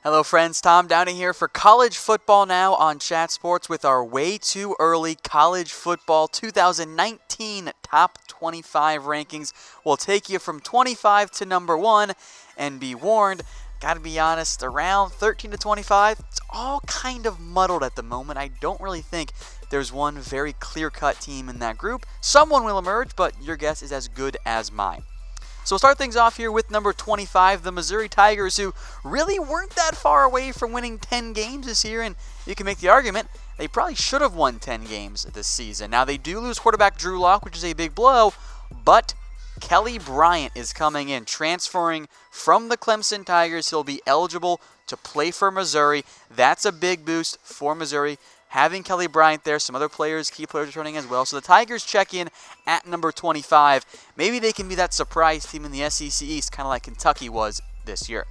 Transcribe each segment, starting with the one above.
Hello friends, Tom Downey here for College Football Now on Chat Sports with our way too early College Football 2019 Top 25 rankings. We'll take you from 25 to number 1, and be warned, gotta be honest, around 13 to 25, it's all kind of muddled at the moment. I don't really think there's one very clear-cut team in that group. Someone will emerge, but your guess is as good as mine. So we'll start things off here with number 25, the Missouri Tigers, who really weren't that far away from winning 10 games this year, and you can make the argument they probably should have won 10 games this season. Now, they do lose quarterback Drew Lock, which is a big blow, but Kelly Bryant is coming in, transferring from the Clemson Tigers. He'll be eligible to play for Missouri. That's a big boost for Missouri. Having Kelly Bryant there, some other players, key players returning as well. So the Tigers check in at number 25. Maybe they can be that surprise team in the SEC East, kind of like Kentucky was this year.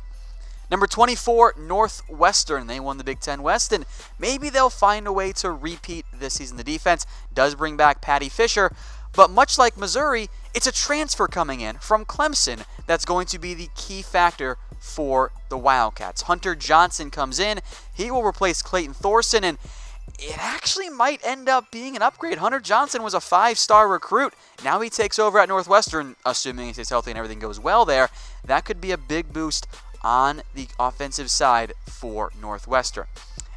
Number 24, Northwestern. They won the Big Ten West, and maybe they'll find a way to repeat this season. The defense does bring back Patty Fisher, but much like Missouri, it's a transfer coming in from Clemson that's going to be the key factor for the Wildcats. Hunter Johnson comes in. He will replace Clayton Thorson, and it actually might end up being an upgrade. Hunter Johnson was a 5-star recruit. Now he takes over at Northwestern, assuming he stays healthy and everything goes well there. That could be a big boost on the offensive side for Northwestern.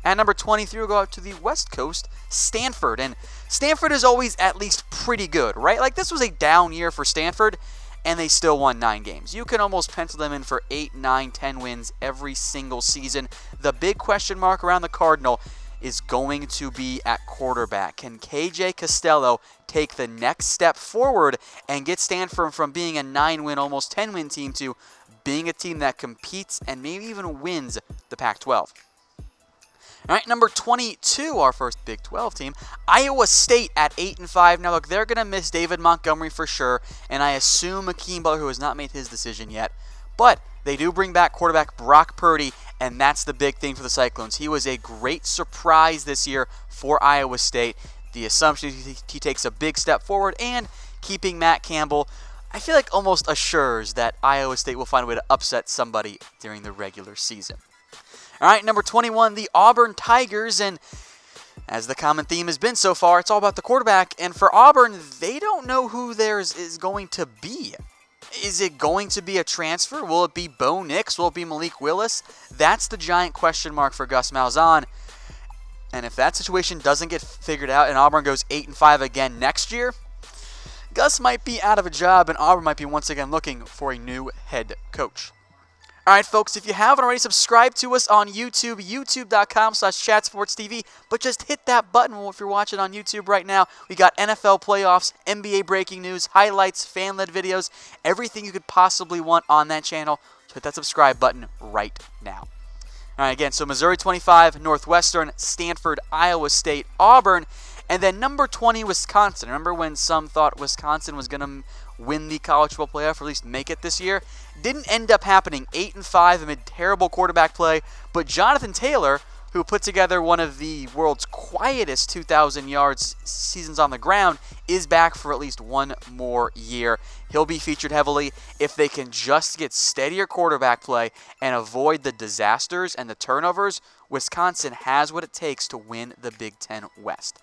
At number 23, we'll go out to the West Coast, Stanford. And Stanford is always at least pretty good, right? Like, this was a down year for Stanford, and they still won 9 games. You can almost pencil them in for 8, 9, 10 wins every single season. The big question mark around the Cardinal is going to be at quarterback. Can KJ Costello take the next step forward and get Stanford from being a 9-win, almost 10-win team to being a team that competes and maybe even wins the Pac-12? All right, number 22, our first Big 12 team, Iowa State at 8-5. Now, look, they're going to miss David Montgomery for sure, and I assume Akeem Butler, who has not made his decision yet. But they do bring back quarterback Brock Purdy, and that's the big thing for the Cyclones. He was a great surprise this year for Iowa State. The assumption is he takes a big step forward, and keeping Matt Campbell, I feel like almost assures that Iowa State will find a way to upset somebody during the regular season. All right, number 21, the Auburn Tigers, and as the common theme has been so far, it's all about the quarterback, and for Auburn, they don't know who theirs is going to be. Is it going to be a transfer? Will it be Bo Nix? Will it be Malik Willis? That's the giant question mark for Gus Malzahn. And if that situation doesn't get figured out and Auburn goes 8-5 again next year, Gus might be out of a job and Auburn might be once again looking for a new head coach. All right, folks, if you haven't already, subscribe to us on YouTube, youtube.com/chatsportstv, but just hit that button if you're watching on YouTube right now. We got NFL playoffs, NBA breaking news, highlights, fan-led videos, everything you could possibly want on that channel. So hit that subscribe button right now. All right, again, so Missouri 25, Northwestern, Stanford, Iowa State, Auburn, and then number 20, Wisconsin. Remember when some thought Wisconsin was going to win the college football playoff, or at least make it this year? Didn't end up happening. 8-5 amid terrible quarterback play, but Jonathan Taylor, who put together one of the world's quietest 2,000 yards seasons on the ground, is back for at least one more year. He'll be featured heavily. If they can just get steadier quarterback play and avoid the disasters and the turnovers, Wisconsin has what it takes to win the Big Ten West.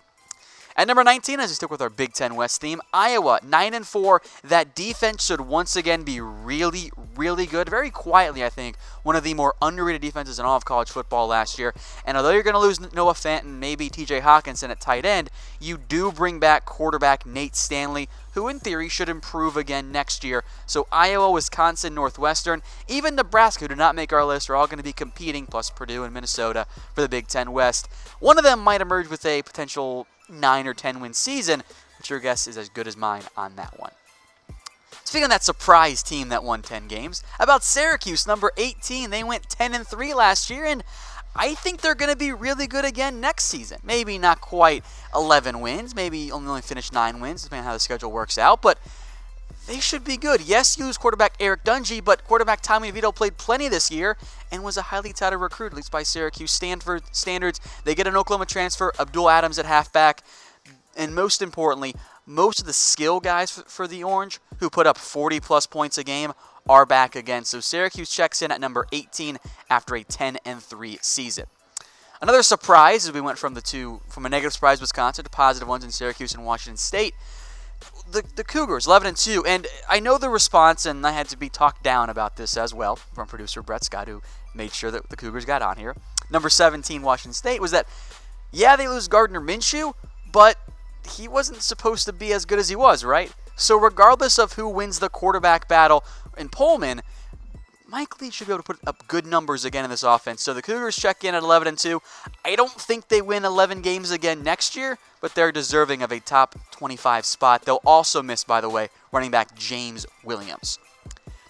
At number 19, as we stick with our Big Ten West theme, Iowa, 9-4. That defense should once again be really, really good. Very quietly, I think, one of the more underrated defenses in all of college football last year. And although you're going to lose Noah Fant and maybe TJ Hawkinson at tight end, you do bring back quarterback Nate Stanley, who in theory should improve again next year. So Iowa, Wisconsin, Northwestern, even Nebraska, who did not make our list, are all going to be competing, plus Purdue and Minnesota, for the Big Ten West. One of them might emerge with a potential 9 or 10 win season, but your guess is as good as mine on that one. Speaking of that surprise team that won 10 games, about Syracuse, number 18. They went 10-3 last year, and I think they're going to be really good again next season. Maybe not quite 11 wins, maybe only finish 9 wins, depending on how the schedule works out, but they should be good. Yes, you lose quarterback Eric Dungey, but quarterback Tommy DeVito played plenty this year and was a highly touted recruit, at least by Syracuse standards. They get an Oklahoma transfer, Abdul Adams at halfback, and most importantly, most of the skill guys for the Orange, who put up 40-plus points a game, are back again. So Syracuse checks in at number 18 after a 10-3 season. Another surprise, as we went from a negative surprise Wisconsin to positive ones in Syracuse and Washington State, the Cougars, 11-2. And I know the response, and I had to be talked down about this as well from producer Brett Scott, who made sure that the Cougars got on here. Number 17, Washington State, was that, yeah, they lose Gardner Minshew, but he wasn't supposed to be as good as he was, right? So regardless of who wins the quarterback battle in Pullman, Mike Leach should be able to put up good numbers again in this offense. So the Cougars check in at 11-2. I don't think they win 11 games again next year, but they're deserving of a top 25 spot. They'll also miss, by the way, running back James Williams.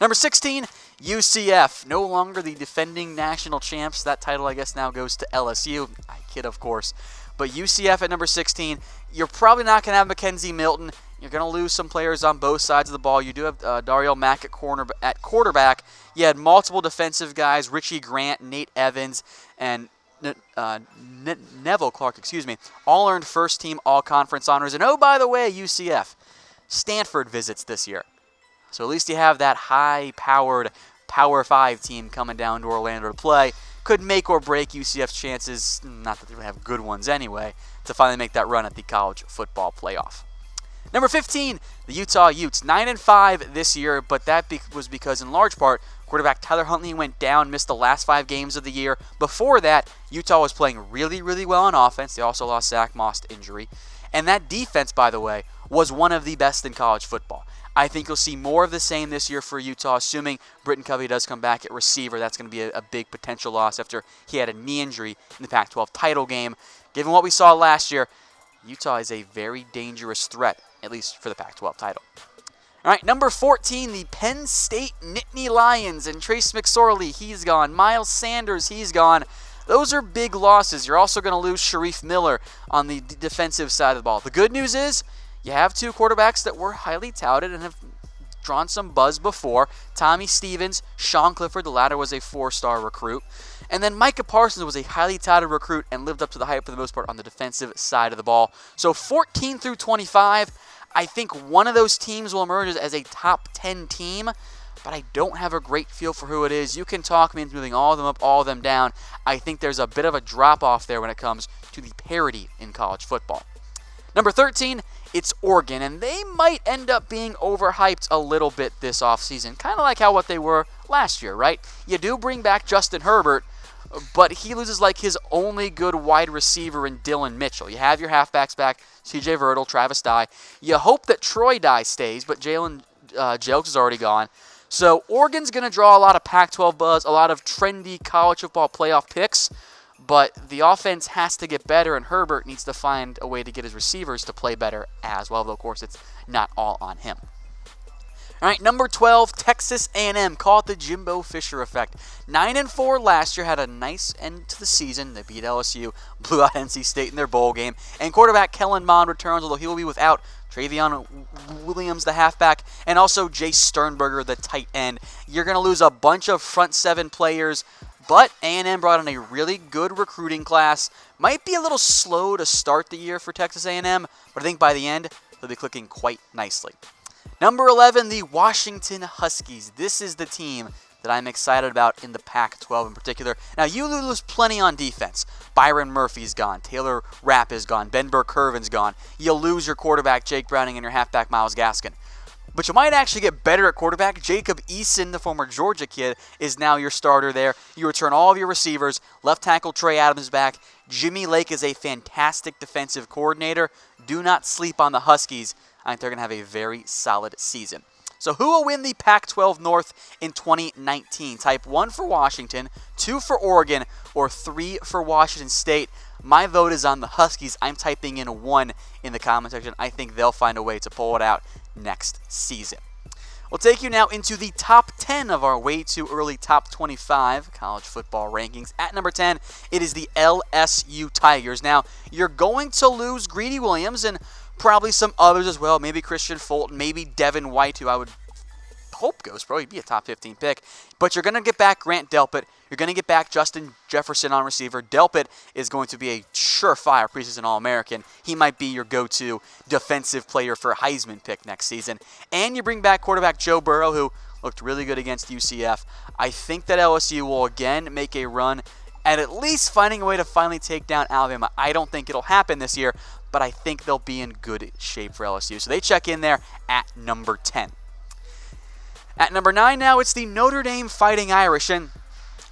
Number 16, UCF. No longer the defending national champs. That title, I guess, now goes to LSU. I kid, of course. But UCF at number 16, you're probably not going to have Mackenzie Milton. You're going to lose some players on both sides of the ball. You do have Daryl Mack at quarterback. You had multiple defensive guys, Richie Grant, Nate Evans, and Neville Clark, all earned first-team all-conference honors. And oh, by the way, UCF, Stanford visits this year. So at least you have that high-powered Power 5 team coming down to Orlando to play. Could make or break UCF's chances, not that they have good ones anyway, to finally make that run at the college football playoff. Number 15, the Utah Utes, 9-5 this year, but that was because, in large part, quarterback Tyler Huntley went down, missed the last 5 games of the year. Before that, Utah was playing really, really well on offense. They also lost Zach Moss to injury. And that defense, by the way, was one of the best in college football. I think you'll see more of the same this year for Utah, assuming Britton Covey does come back at receiver. That's going to be a big potential loss after he had a knee injury in the Pac-12 title game. Given what we saw last year, Utah is a very dangerous threat, at least for the Pac-12 title. All right, number 14, the Penn State Nittany Lions, and Trace McSorley, he's gone. Miles Sanders, he's gone. Those are big losses. You're also going to lose Sharif Miller on the defensive side of the ball. The good news is you have 2 quarterbacks that were highly touted and have drawn some buzz before. Tommy Stevens, Sean Clifford, the latter was a 4-star recruit. And then Micah Parsons was a highly touted recruit and lived up to the hype for the most part on the defensive side of the ball. So 14 through 25, I think one of those teams will emerge as a top 10 team, but I don't have a great feel for who it is. You can talk me into moving all of them up, all of them down. I think there's a bit of a drop-off there when it comes to the parity in college football. Number 13, it's Oregon, and they might end up being overhyped a little bit this offseason, kind of like what they were last year, right? You do bring back Justin Herbert, but he loses like his only good wide receiver in Dylan Mitchell. You have your halfbacks back, C.J. Verdell, Travis Dye. You hope that Troy Dye stays, but Jalen Jelks is already gone. So Oregon's going to draw a lot of Pac-12 buzz, a lot of trendy college football playoff picks, but the offense has to get better, and Herbert needs to find a way to get his receivers to play better as well, though of course it's not all on him. All right, number 12, Texas A&M. Call it the Jimbo Fisher effect. 9-4 last year, had a nice end to the season. They beat LSU, blew out NC State in their bowl game. And quarterback Kellen Mond returns, although he will be without Travion Williams, the halfback, and also Jace Sternberger, the tight end. You're going to lose a bunch of front 7 players, but A&M brought in a really good recruiting class. Might be a little slow to start the year for Texas A&M, but I think by the end, they'll be clicking quite nicely. Number 11, the Washington Huskies. This is the team that I'm excited about in the Pac-12 in particular. Now, you lose plenty on defense. Byron Murphy's gone. Taylor Rapp is gone. Ben Burke-Kirven's gone. You'll lose your quarterback, Jake Browning, and your halfback, Myles Gaskin. But you might actually get better at quarterback. Jacob Eason, the former Georgia kid, is now your starter there. You return all of your receivers. Left tackle Trey Adams is back. Jimmy Lake is a fantastic defensive coordinator. Do not sleep on the Huskies. I think they're going to have a very solid season. So who will win the Pac-12 North in 2019? Type 1 for Washington, 2 for Oregon, or 3 for Washington State. My vote is on the Huskies. I'm typing in 1 in the comment section. I think they'll find a way to pull it out next season. We'll take you now into the top 10 of our way too early top 25 college football rankings. At number 10, it is the LSU Tigers. Now, you're going to lose Greedy Williams and probably some others as well. Maybe Christian Fulton, maybe Devin White, who I would hope goes pro. He'd be a top 15 pick. But you're going to get back Grant Delpit. You're going to get back Justin Jefferson on receiver. Delpit is going to be a surefire preseason All-American. He might be your go-to defensive player for a Heisman pick next season. And you bring back quarterback Joe Burrow, who looked really good against UCF. I think that LSU will again make a run at least finding a way to finally take down Alabama. I don't think it'll happen this year, but I think they'll be in good shape for LSU. So they check in there at number 10. At number 9 now, it's the Notre Dame Fighting Irish. And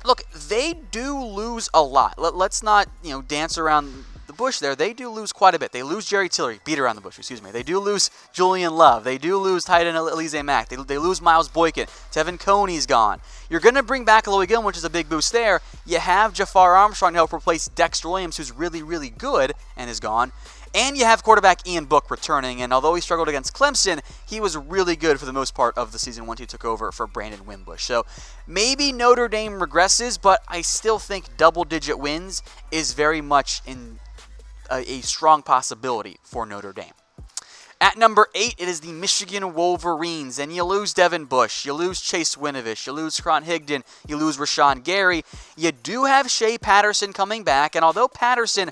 look, they do lose a lot. Let's not, dance around the bush there. They do lose quite a bit. They lose Jerry Tillery, beat around the bush, They do lose Julian Love. They do lose tight end Elise Mack. They lose Miles Boykin. Tevin Coney's gone. You're going to bring back Louis Gilman, which is a big boost there. You have Jafar Armstrong to help replace Dexter Williams, who's really, really good and is gone. And you have quarterback Ian Book returning, and although he struggled against Clemson, he was really good for the most part of the season once he took over for Brandon Wimbush. So maybe Notre Dame regresses, but I still think double-digit wins is very much in a strong possibility for Notre Dame. At number 8, it is the Michigan Wolverines, and you lose Devin Bush, you lose Chase Winovich, you lose Cron Higdon, you lose Rashawn Gary. You do have Shea Patterson coming back, and although Patterson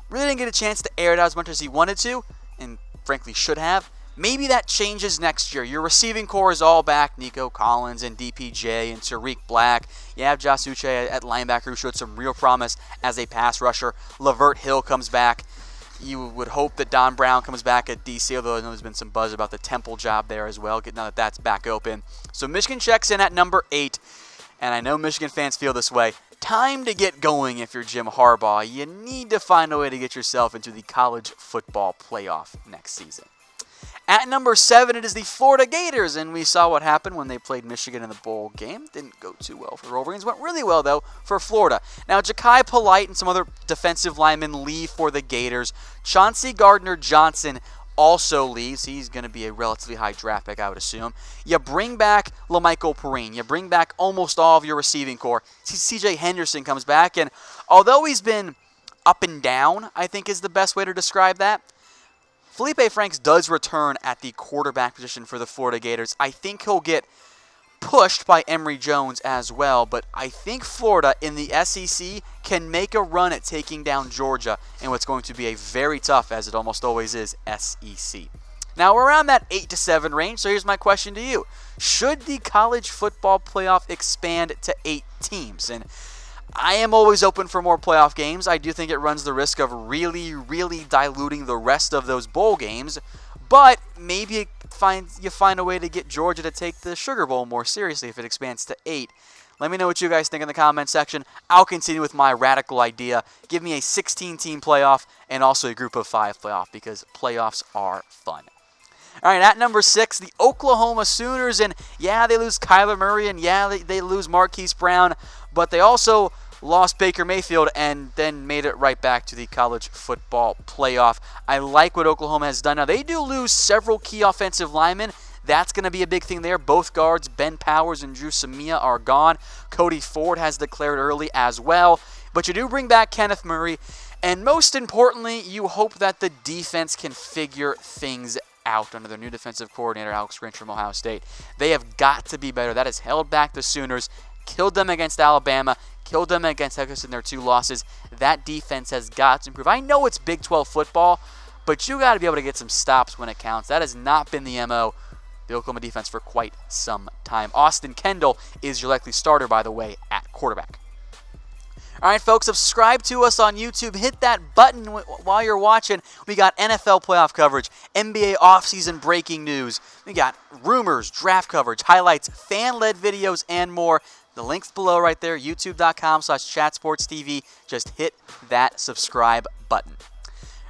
really didn't get a chance to air it out as much as he wanted to, and frankly should have, maybe that changes next year. Your receiving core is all back. Nico Collins and DPJ and Tariq Black. You have Josh Uche at linebacker, who showed some real promise as a pass rusher. Lavert Hill comes back. You would hope that Don Brown comes back at DC, although I know there's been some buzz about the Temple job there as well, now that that's back open. So Michigan checks in at number 8, and I know Michigan fans feel this way. Time to get going if you're Jim Harbaugh. You need to find a way to get yourself into the college football playoff next season. At number 7, it is the Florida Gators, and we saw what happened when they played Michigan in the bowl game. Didn't go too well for the Wolverines. Went really well, though, for Florida. Now, Ja'Kai Polite and some other defensive linemen leave for the Gators. Chauncey Gardner-Johnson also leaves. He's going to be a relatively high draft pick, I would assume. You bring back LaMichael Perrine. You bring back almost all of your receiving core. C.J. Henderson comes back, and although he's been up and down, I think is the best way to describe that, Felipe Franks does return at the quarterback position for the Florida Gators. I think he'll get pushed by Emory Jones as well, but I think Florida in the SEC can make a run at taking down Georgia in what's going to be a very tough, as it almost always is, SEC. Now, we're around that 8-7 range, so here's my question to you. Should the college football playoff expand to 8 teams? And I am always open for more playoff games. I do think it runs the risk of really, really diluting the rest of those bowl games, but maybe you find a way to get Georgia to take the Sugar Bowl more seriously if it expands to 8. Let me know what you guys think in the comment section. I'll continue with my radical idea. Give me a 16-team playoff and also a group of 5 playoff, because playoffs are fun. All right, at number 6, the Oklahoma Sooners, and yeah, they lose Kyler Murray, and yeah, they lose Marquise Brown, but they also lost Baker Mayfield and then made it right back to the college football playoff. I like what Oklahoma has done. Now, they do lose several key offensive linemen. That's going to be a big thing there. Both guards, Ben Powers and Drew Samia, are gone. Cody Ford has declared early as well. But you do bring back Kenneth Murray. And most importantly, you hope that the defense can figure things out under their new defensive coordinator, Alex Grinch from Ohio State. They have got to be better. That has held back the Sooners, killed them against Alabama, killed them against Texas in their 2 losses. That defense has got to improve. I know it's Big 12 football, but you got to be able to get some stops when it counts. That has not been the MO, the Oklahoma defense, for quite some time. Austin Kendall is your likely starter, by the way, at quarterback. All right, folks, subscribe to us on YouTube. Hit that button while you're watching. We got NFL playoff coverage, NBA offseason breaking news. We got rumors, draft coverage, highlights, fan-led videos, and more. The link's below right there, youtube.com/chatsportstv. Just hit that subscribe button.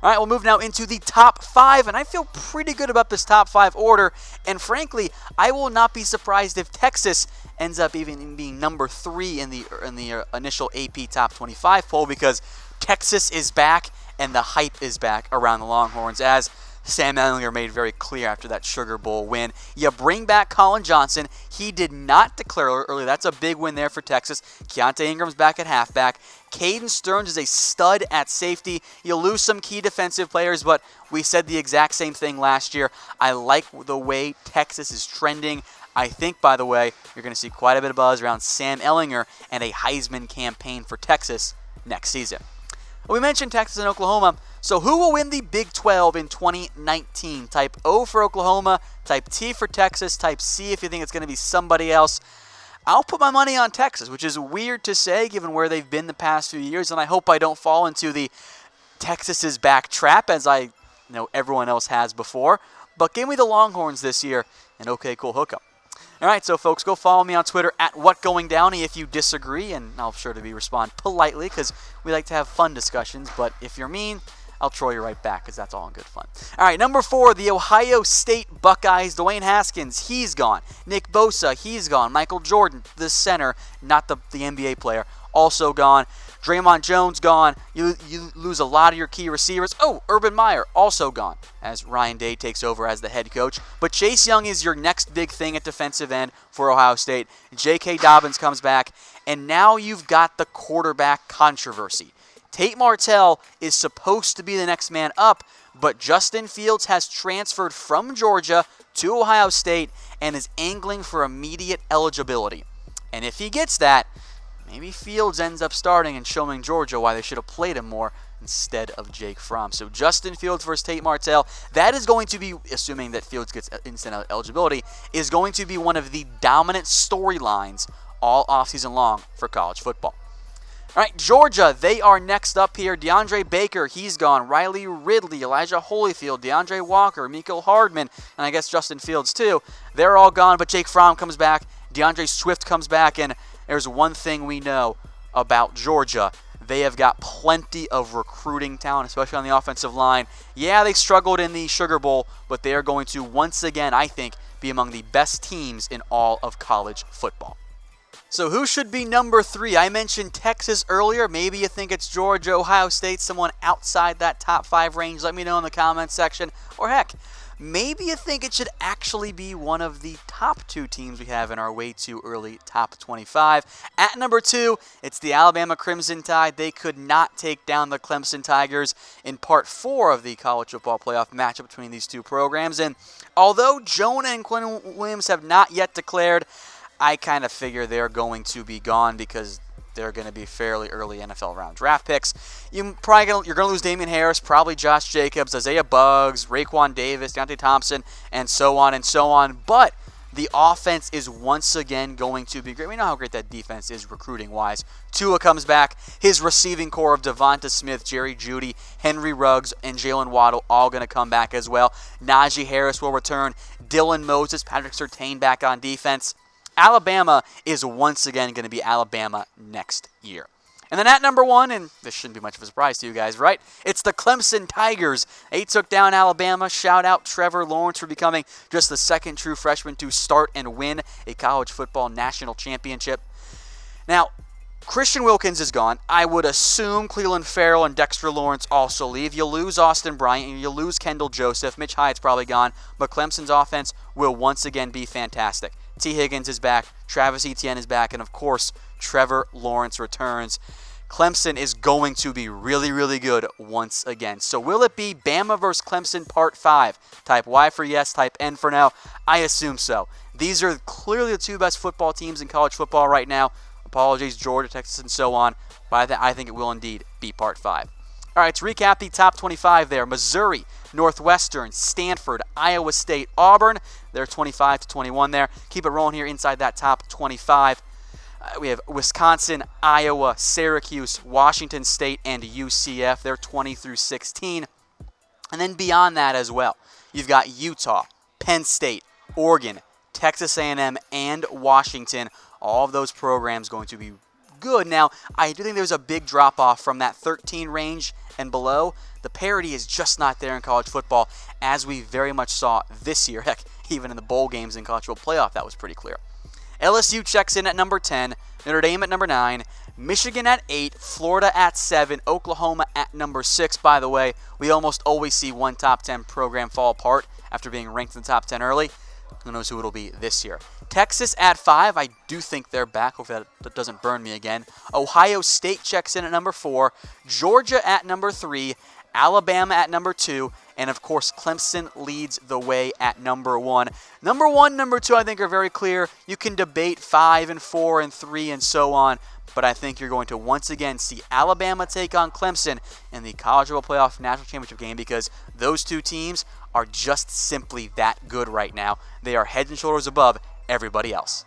All right, we'll move now into the top 5, and I feel pretty good about this top 5 order. And frankly, I will not be surprised if Texas ends up even being number 3 in the initial AP Top 25 poll, because Texas is back and the hype is back around the Longhorns, as Sam Ehlinger made very clear after that Sugar Bowl win. You bring back Colin Johnson. He did not declare early. That's a big win there for Texas. Keontae Ingram's back at halfback. Caden Stearns is a stud at safety. You lose some key defensive players, but we said the exact same thing last year. I like the way Texas is trending. I think, by the way, you're going to see quite a bit of buzz around Sam Ehlinger and a Heisman campaign for Texas next season. We mentioned Texas and Oklahoma, so who will win the Big 12 in 2019? Type O for Oklahoma, type T for Texas, type C if you think it's going to be somebody else. I'll put my money on Texas, which is weird to say given where they've been the past few years, and I hope I don't fall into the Texas is back trap as I know everyone else has before. But give me the Longhorns this year, and okay, cool, hook 'em. All right, so folks, go follow me on Twitter at WhatGoingDowney if you disagree, and I'll sure to respond politely because we like to have fun discussions. But if you're mean, I'll troll you right back because that's all in good fun. All right, number 4, the Ohio State Buckeyes. Dwayne Haskins, he's gone. Nick Bosa, he's gone. Michael Jordan, the center, not the NBA player, also gone. Draymond Jones gone. You lose a lot of your key receivers. Oh, Urban Meyer also gone as Ryan Day takes over as the head coach. But Chase Young is your next big thing at defensive end for Ohio State. J.K. Dobbins comes back, and now you've got the quarterback controversy. Tate Martell is supposed to be the next man up, but Justin Fields has transferred from Georgia to Ohio State and is angling for immediate eligibility. And if he gets that, maybe Fields ends up starting and showing Georgia why they should have played him more instead of Jake Fromm. So Justin Fields versus Tate Martell, that is going to be, assuming that Fields gets instant eligibility, is going to be one of the dominant storylines all offseason long for college football. All right, Georgia, they are next up here. DeAndre Baker, he's gone. Riley Ridley, Elijah Holyfield, DeAndre Walker, Mecole Hardman, and I guess Justin Fields too. They're all gone, but Jake Fromm comes back. DeAndre Swift comes back, and there's one thing we know about Georgia. They have got plenty of recruiting talent, especially on the offensive line. Yeah, they struggled in the Sugar Bowl, but they are going to once again, I think, be among the best teams in all of college football. So who should be number 3? I mentioned Texas earlier. Maybe you think it's Georgia, Ohio State, someone outside that top 5 range. Let me know in the comments section. Or heck, maybe you think it should actually be one of the top 2 teams we have in our way too early top 25. At number 2, it's the Alabama Crimson Tide. They could not take down the Clemson Tigers in part 4 of the college football playoff matchup between these two programs. And although Jonah and Quentin Williams have not yet declared, I kind of figure they're going to be gone because they're going to be fairly early NFL round draft picks. You're going to lose Damian Harris, probably Josh Jacobs, Isaiah Buggs, Raekwon Davis, Deontay Thompson, and so on and so on. But the offense is once again going to be great. We know how great that defense is recruiting-wise. Tua comes back. His receiving core of Devonta Smith, Jerry Jeudy, Henry Ruggs, and Jalen Waddle all going to come back as well. Najee Harris will return. Dylan Moses, Patrick Surtain back on defense. Alabama is once again going to be Alabama next year. And then at number 1, and this shouldn't be much of a surprise to you guys, right? It's the Clemson Tigers. They took down Alabama. Shout out Trevor Lawrence for becoming just the second true freshman to start and win a college football national championship. Now, Christian Wilkins is gone. I would assume Cleveland Farrell and Dexter Lawrence also leave. You lose Austin Bryant, and you lose Kendall Joseph. Mitch Hyatt's probably gone, but Clemson's offense will once again be fantastic. T. Higgins is back, Travis Etienne is back, and of course, Trevor Lawrence returns. Clemson is going to be really, really good once again. So will it be Bama versus Clemson Part 5? Type Y for yes, type N for no. I assume so. These are clearly the 2 best football teams in college football right now. Apologies, Georgia, Texas, and so on. But I think it will indeed be Part 5. All right, to recap the top 25 there. Missouri, Northwestern, Stanford, Iowa State, Auburn. They're 25 to 21 there. Keep it rolling here inside that top 25. We have Wisconsin, Iowa, Syracuse, Washington State, and UCF. They're 20 through 16. And then beyond that as well, you've got Utah, Penn State, Oregon, Texas A&M, and Washington. All of those programs going to be good. Now, I do think there's a big drop-off from that 13 range and below. The parity is just not there in college football, as we very much saw this year. Heck, even in the bowl games in college football playoff, that was pretty clear. LSU checks in at number 10. Notre Dame at number 9, Michigan at 8, Florida at 7, Oklahoma at number 6. By the way, we almost always see one top 10 program fall apart after being ranked in the top 10 early. Who knows who it'll be this year. Texas at 5. I do think they're back. Hopefully that doesn't burn me again. Ohio State checks in at number 4. Georgia at number 3. Alabama at number 2. And, of course, Clemson leads the way at number 1. Number 1, number 2, I think are very clear. You can debate 5 and 4 and 3 and so on. But I think you're going to once again see Alabama take on Clemson in the College Football Playoff National Championship game because those two teams are just simply that good right now. They are head and shoulders above everybody else.